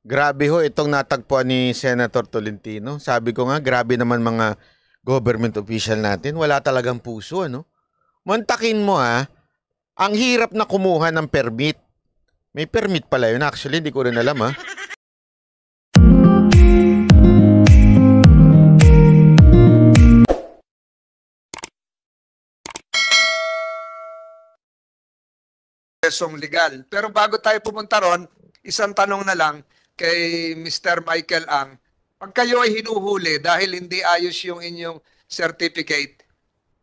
Grabe ho itong natagpuan ni Senator Tolentino. Sabi ko nga, grabe naman mga government official natin. Wala talagang puso, ano? Mantakin mo ang hirap na kumuha ng permit. May permit pala yun. Actually, hindi ko rin alam Presong legal. Pero bago tayo pumunta ron, isang tanong na lang kay Mr. Michael Ang. Pag kayo ay hinuhuli dahil hindi ayos yung inyong certificate,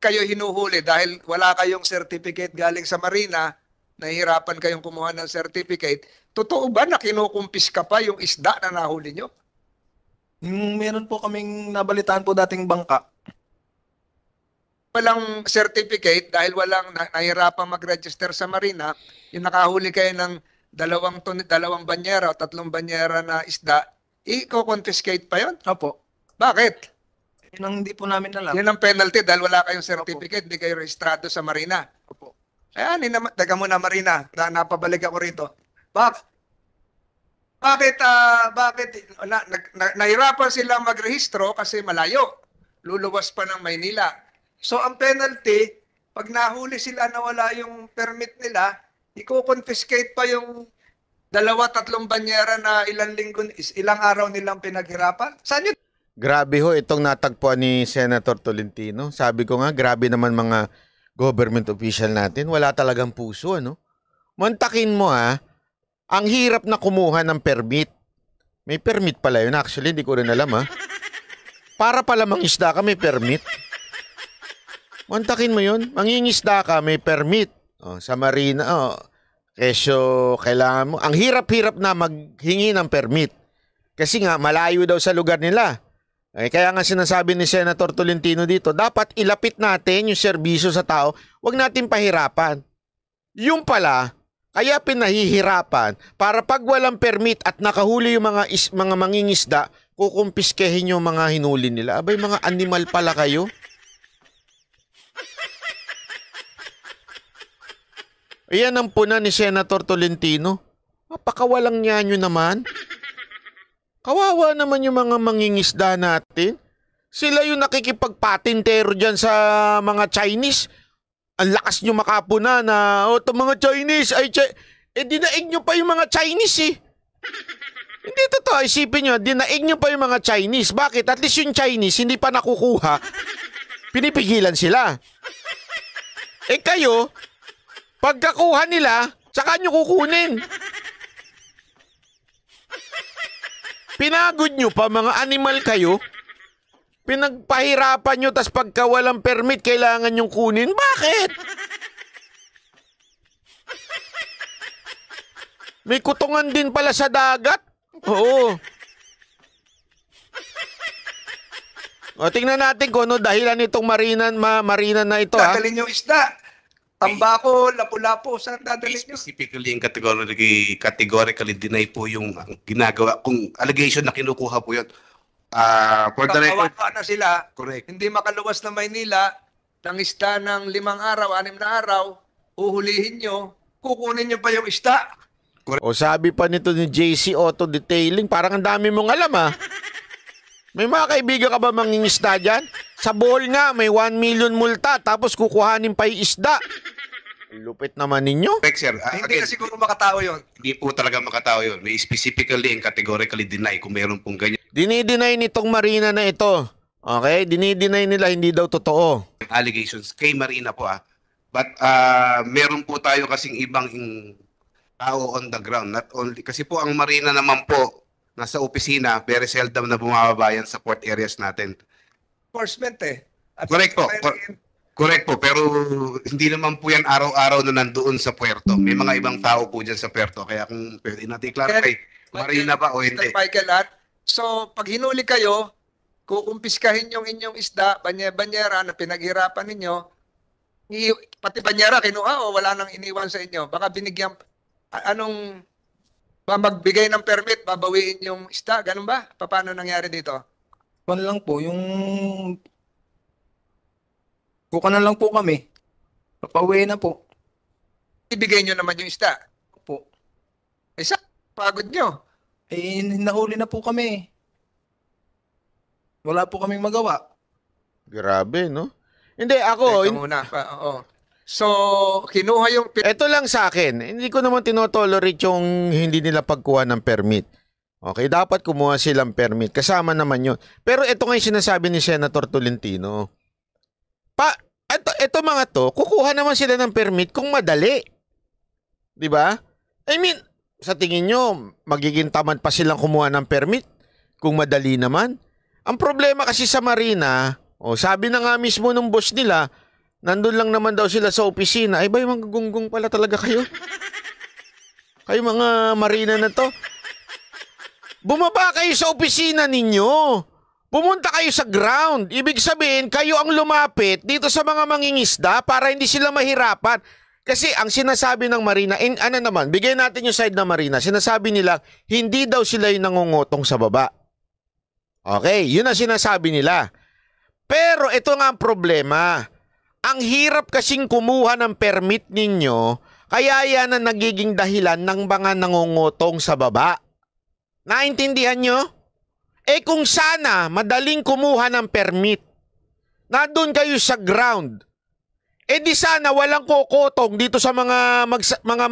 kayo hinuhuli dahil wala kayong certificate galing sa Marina, nahihirapan kayong kumuha ng certificate, totoo ba na kinukumpis ka pa yung isda na nahuli nyo? Meron po kaming nabalitaan po dating bangka. Walang certificate dahil walang nahihirapan mag-register sa Marina, yung nakahuli kayo ng dalawang banyera o 3 banyera na isda, i-confiscate pa yon? Opo. Bakit? Yun ang hindi po namin alam. Yan ang penalty dahil wala kayong certificate, hindi kayo rehistrado sa Marina. Opo. Ayan, taga mo na Marina, napabalik ako rito. Bakit nahirapan silang magrehistro kasi malayo, luluwas pa ng Maynila. So ang penalty, pag nahuli sila na wala yung permit nila, i-confiscate pa yung 2-3 banyera na ilang araw nilang pinaghirapan. Saan yun? Grabe ho itong natagpuan ni Senator Tolentino. Sabi ko nga, grabe naman mga government official natin. Wala talagang puso, ano? Mantakin mo ang hirap na kumuha ng permit. May permit pala yun. Actually, hindi ko rin alam Para pala mangisda ka, may permit. Mantakin mo yun. Mangingisda ka, may permit. Sa Marina, kesyo kailangan mo. Ang hirap-hirap na maghingi ng permit. Kasi nga, malayo daw sa lugar nila. Kaya nga sinasabi ni Senator Tolentino dito, dapat ilapit natin yung serbisyo sa tao, wag natin pahirapan. Yung pala, kaya pinahihirapan, para pag walang permit at nakahuli yung mga mangingisda, kukumpiskehin yung mga hinuli nila. Abay, mga animal pala kayo. Ayan ang puna ni Senator Tolentino. Napakawalang niya nyo naman. Kawawa naman yung mga mangingisda natin. Sila yung nakikipagpatintero dyan sa mga Chinese. Ang lakas nyo makapuna na, ito mga Chinese, dinaig nyo pa yung mga Chinese Hindi totoo, isipin nyo, dinaig nyo pa yung mga Chinese. Bakit? At least yung Chinese, hindi pa nakukuha, pinipigilan sila. Kayo, pagkakuha nila, saka nyo kukunin. Pinagod nyo pa, mga animal kayo. Pinagpahirapan nyo, tas pagka walang permit, kailangan nyong kunin. Bakit? May kutungan din pala sa dagat. Oo. Tingnan natin kung ano dahilan nitong marina na ito. Dadalhin yung isda. Tambako, lapu-lapu, saan dadalhin nyo? Specifically, categorically deny po yung ginagawa. Kung allegation na kinukuha po yun. For the record, Kawawa na sila. correct. Hindi makaluwas na Maynila, ng isda ng 5 araw, 6 na araw, uhulihin nyo, kukunin nyo pa yung isda. O sabi pa nito ni JC Auto Detailing, parang ang dami mong alam May mga kaibigan ka ba mangingisda dyan? Sa Bohol nga, may 1 million multa, tapos kukuhanin pa yung isda. Lupit naman ninyo. Correct, sir. Hindi Again, na siguro makatao yun. hindi po talaga makatao yun. May specifically and categorically deny kung meron pong ganyan. Dinideny nitong marina na ito. Okay? Dinideny nila, hindi daw totoo. Allegations kay Marina po But meron po tayo kasing ibang tao on the ground. Not only, kasi po ang Marina naman po, nasa opisina, very seldom na bumabayan sa port areas natin. Enforcement At Correct po. Correct po. Pero hindi naman po yan araw-araw na nandoon sa puerto. May mga ibang tao po dyan sa puerto. Kaya kung pwede natin i-clarify, Marina ba o hindi? Mr. Michael so pag hinuli kayo, kukumpiskahin yung inyong isda, banyera na pinaghirapan ninyo, pati banyera kinuha o wala nang iniwan sa inyo? Baka binigyan, magbigay ng permit, babawiin yung isda, ganun ba? Paano nangyari dito? Kung lang po, kuka na lang po kami. Papauwi na po. Ibigay nyo naman yung isda. Po. Sa pagod nyo. Eh, nahuli na po kami. Wala po kaming magawa. Grabe, no? Hindi, ako, Teka muna. Oo. So, kinuha yung ito lang sa akin, hindi ko naman tinotolerate yung hindi nila pagkuha ng permit. Okay, dapat kumuha silang permit. Kasama naman yun. Pero ito nga yung sinasabi ni Senator Tolentino. Ito mga to, kukuha naman sila ng permit kung madali. Di ba? I mean, sa tingin nyo, magiging tamad pa silang kumuha ng permit kung madali naman. Ang problema kasi sa Marina, sabi na nga mismo nung boss nila, nandun lang naman daw sila sa opisina. Ay ba, yung mga gunggong pala talaga kayo? Kayo mga Marina na to. Bumaba kayo sa opisina ninyo. Pumunta kayo sa ground. Ibig sabihin, kayo ang lumapit dito sa mga mangingisda para hindi sila mahirapan. Kasi ang sinasabi ng Marina, bigay natin yung side ng Marina. Sinasabi nila, hindi daw sila yung nangungutong sa baba. Okay, yun ang sinasabi nila. Pero ito nga ang problema. Ang hirap kasing kumuha ng permit ninyo, kaya yan ang nagiging dahilan ng mga nangungutong sa baba. Naintindihan nyo? Eh kung sana madaling kumuha ng permit, nandun kayo sa ground, eh di sana walang kokotong dito sa mga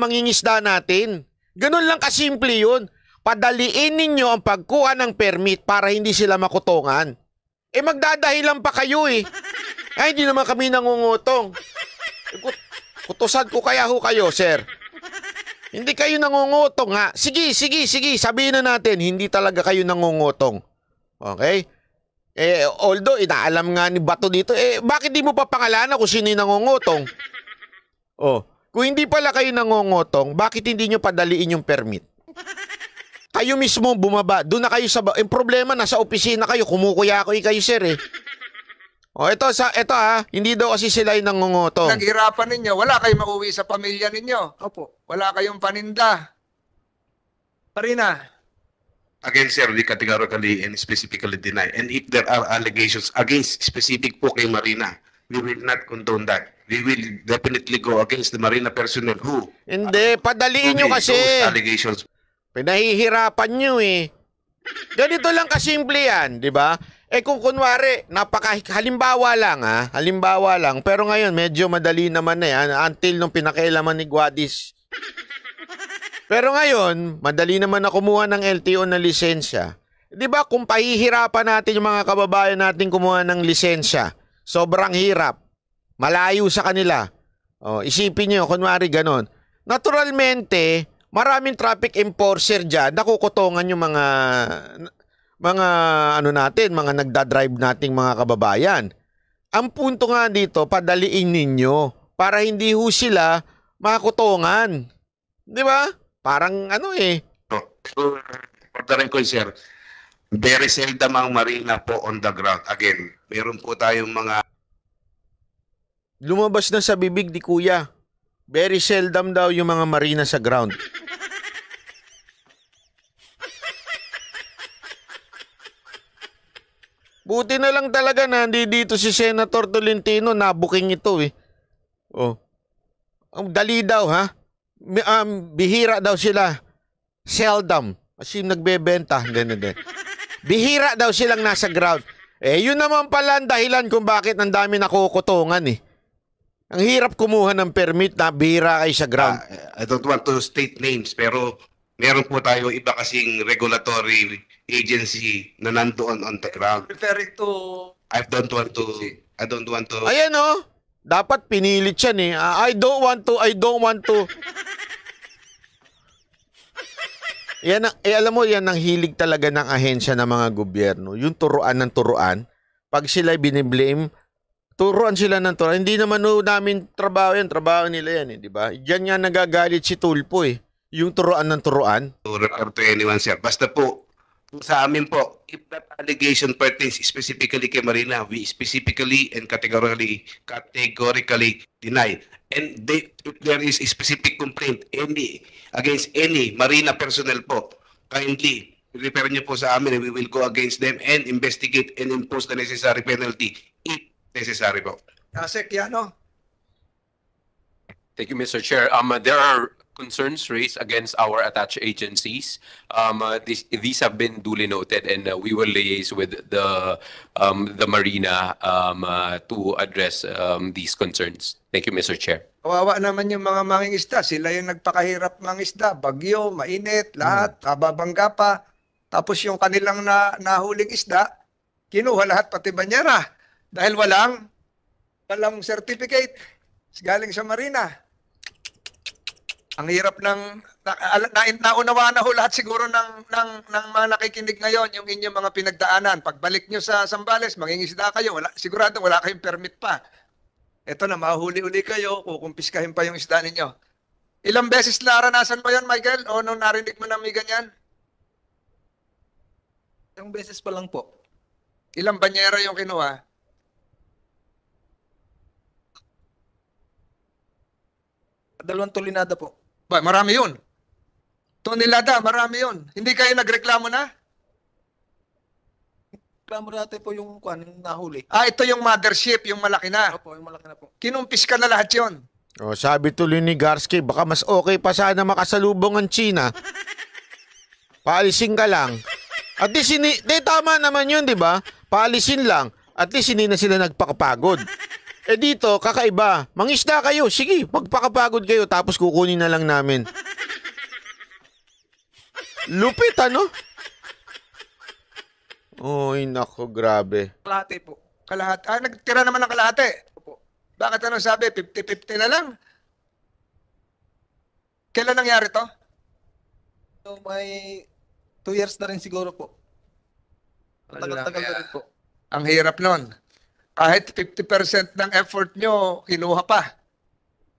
mangingisda natin. Ganun lang kasimple yun. Padaliin ninyo ang pagkuha ng permit para hindi sila makutongan. Eh magdadahilan pa kayo eh. Ay, hindi naman kami nangungutong. Kutusan ko kaya ho kayo, sir. Hindi kayo nangungutong ha. Sige. Sabihin na natin, hindi talaga kayo nangungutong. Okay? Although, inaalam nga ni Bato dito, bakit di mo pa pangalanan kung sino yung nangungutong? Kung hindi pala kayo nangungutong, bakit hindi nyo padaliin yung permit? Kayo mismo bumaba. Doon na kayo sa... Yung problema, nasa opisina kayo. Kumukuya-kuy kayo, sir eh. Ito hindi daw kasi sila yung nangungutong. naghirapan ninyo, wala kayong mauwi sa pamilya ninyo. Opo. Wala kayong paninda. Marina, Again, sir, we categorically and specifically deny. And if there are allegations against specific po kay Marina, we will not condone that. We will definitely go against the Marina personnel who Hindi, padaliin nyo kasi. those allegations. Pinahihirapan nyo eh. Ganito lang kasimple yan, di ba? Kung kunwari, halimbawa lang, pero ngayon medyo madali naman na yan until nung pinakailaman ni Guadis. Pero ngayon, madali naman na kumuha ng LTO na lisensya. Di ba kung pahihirapan natin yung mga kababayan natin kumuha ng lisensya, sobrang hirap, malayo sa kanila. Isipin nyo, kunwari ganon. Naturalmente, maraming traffic enforcer dyan, nakukutongan yung mga mga nagdadrive nating mga kababayan. Ang punto nga dito, padaliin ninyo para hindi ho sila makutongan. Di ba? Parang So, for the record, sir, very seldom ang Marina po on the ground. Again, meron po tayong mga lumabas na sa bibig ni Kuya. Very seldom daw yung mga Marina sa ground. Buti na lang talaga na dito si Senator Tolentino, nabuking ito eh. Ang dali daw ha. Bihira daw sila. Seldom. Kasi nagbebenta. Hindi. Bihira daw silang nasa ground. Yun naman pala ang dahilan kung bakit ang dami nakukutungan eh. Ang hirap kumuha ng permit na bihira kayo sa ground. I don't want to state names, pero meron po tayo iba kasing regulatory agency na nandoon on the ground. referring to... I don't want to. Ayan dapat pinilit yan eh. I don't want to. Yan alam mo, yan ang hilig talaga ng ahensya ng mga gobyerno. Yung turuan ng turuan. Pag sila biniblame, turuan sila ng turuan. Hindi naman namin trabaho yan. Trabaho nila yan eh, di ba? Diyan nga nagagalit si Tulpo eh. Yung turuan ng turuan. To refer to anyone, sir. Basta po, sa amin po, if that allegation pertains specifically kay Marina, we specifically and categorically deny. And if there is a specific complaint against any Marina personnel po, kindly refer niyo po sa amin and we will go against them and investigate and impose the necessary penalty if necessary po. Asek, Yano? Thank you, Mr. Chair. There are concerns raised against our attached agencies. These have been duly noted, and we will liaise with the Marina to address these concerns. Thank you, Mr. Chair. Kawawa naman yung mga mangingisda. Sila yung nagpakahirap mangisda. Bagyo, mainit, lahat, kababangga pa. Tapos yung kanilang nahuling isda, kinuha lahat pati banyera. Dahil walang certificate galing sa Marina. Ang hirap naunawaan na ho lahat siguro ng mga nakikinig ngayon yung inyong mga pinagdaanan. Pagbalik nyo sa Zambales, mangingisda kayo, sigurado wala kayong permit pa. Ito na, mahuli-uli kayo, kukumpiskahin pa yung isda ninyo. Ilang beses naranasan mo yan, Michael? O nung narinig mo na may ganyan? Isang beses pa lang po. Ilang banyera yung kinuha? Dalawang tulinada po. Ba, marami yun. Tonelada, marami yun. Hindi kayo nagreklamo na? Reklamo natin po yung nahuli. Ito yung mothership, yung malaki na. Opo, yung malaki na po. Kinumpis ka na lahat yun. O, sabi tuloy ni Garsky, baka mas okay pa sana makasalubong ang China. Paalisin ka lang. At least, tama naman yun, di ba? Paalisin lang. At least hindi na sila nagpakapagod. Eh dito, kakaiba. Mangisda kayo. Sige, magpakapagod kayo. Tapos kukunin na lang namin. Lupit, ano? Oy, nako, grabe. Kalahati po. Kalahati. Nagtira naman ng kalahati. Opo. Bakit ano sabi? 50-50 na lang? Kailan nangyari to? So, may 2 years na rin siguro po. Tagal-tagal na rin po. Ang hirap nun. Kahit 50% ng effort nyo, kinuha pa.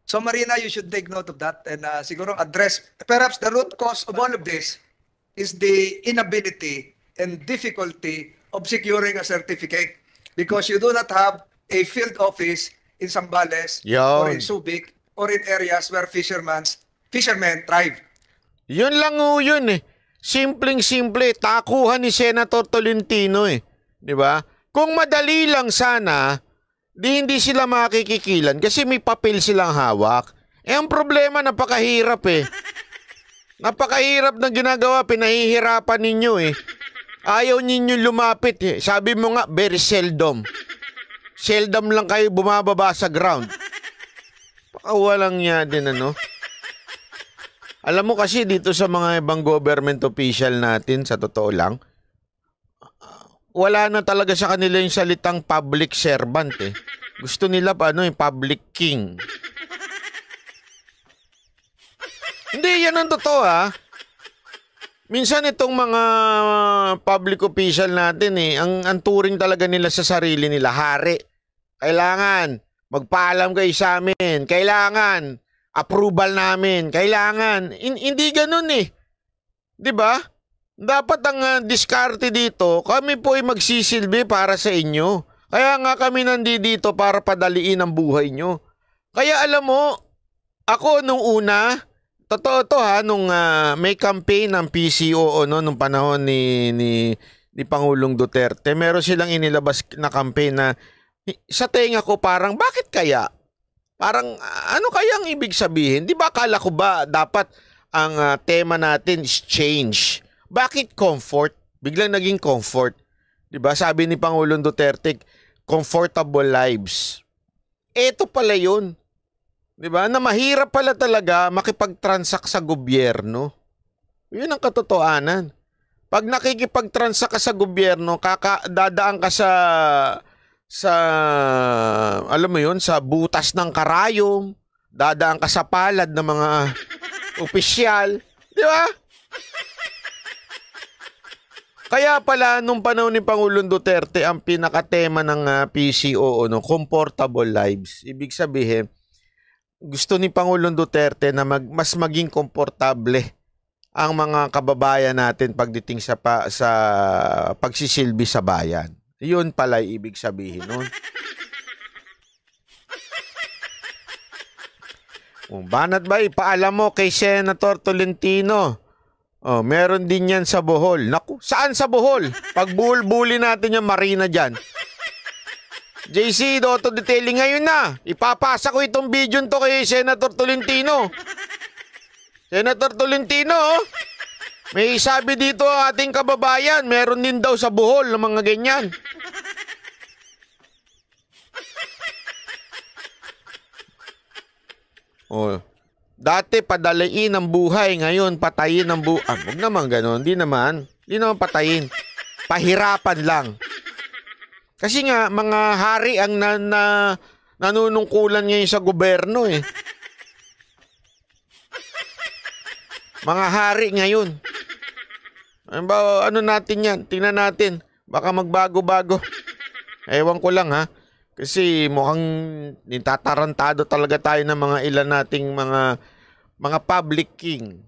So Marina, you should take note of that and siguro address, perhaps the root cause of all of this is the inability and difficulty of securing a certificate because you do not have a field office in Zambales or in Subic or in areas where fishermen thrive. Yun lang o yun eh. Simpleng-simple, takuhan ni Senator Tolentino eh. Di ba? Kung madali lang sana, hindi sila makikikilan kasi may papel silang hawak. Eh ang problema, napakahirap eh. Napakahirap na ginagawa, pinahihirapan ninyo eh. Ayaw ninyo lumapit eh. Sabi mo nga, very seldom. Seldom lang kayo bumababa sa ground. Walang niya din ano. Alam mo kasi dito sa mga ibang government official natin, sa totoo lang, wala na talaga sa kanila yung salitang public servant eh. Gusto nila pa yung public king. Hindi, yan ang totoo ha. Minsan itong mga public official natin eh, ang turing talaga nila sa sarili nila, hari. Kailangan, magpaalam kayo sa amin. Kailangan, approval namin. Kailangan. Hindi ganun eh. 'Di ba? Dapat ang diskarte dito, kami po ay magsisilbi para sa inyo. Kaya nga kami nandito para padaliin ang buhay nyo. Kaya alam mo, ako nung una, totoo to ha, nung may campaign ng PCO nung panahon ni Pangulong Duterte, meron silang inilabas na campaign na sa tenga ko parang, bakit kaya? Parang ano kaya ang ibig sabihin? Di ba akala ko ba dapat ang tema natin is change? Bakit comfort? Biglang naging comfort. 'Di ba? Sabi ni Pangulong Duterte, comfortable lives. Ito pala 'yun. 'Di ba? Na mahirap pala talaga makipag-transact sa gobyerno. 'Yun ang katotohanan. Pag nakikipag-transact ka sa gobyerno, dadaan ka sa alam mo 'yun, sa butas ng karayom, dadaan ka sa palad ng mga opisyal, 'di ba? Kaya pala, nung panahon ni Pangulong Duterte, ang pinakatema ng PCO, comfortable lives. Ibig sabihin, gusto ni Pangulong Duterte na mas maging komportable ang mga kababayan natin pagdating sa pagsisilbi sa bayan. Yun pala ibig sabihin nun. Banat ba, ipaalam mo kay Senator Tolentino. Oh, meron din yan sa Bohol. Naku, saan sa Bohol? Pag buhol-buli natin yung marina dyan. JC, Dotto Detailing ngayon na. Ipapasa ko itong video to kay Senator Tolentino. Senator Tolentino, oh. May sabi dito ating kababayan, meron din daw sa Bohol ng mga ganyan. Oh. Dati padalain ang buhay, ngayon patayin ang buhay. Huwag naman gano'n, di naman patayin. Pahirapan lang. Kasi nga, mga hari ang nanunungkulan ngayon sa gobyerno eh. Mga hari ngayon. Ano natin yan? Tingnan natin. Baka magbago-bago. Ewan ko lang ha. Kasi mukhang nitatarantado talaga tayo ng mga ilan nating mga public king.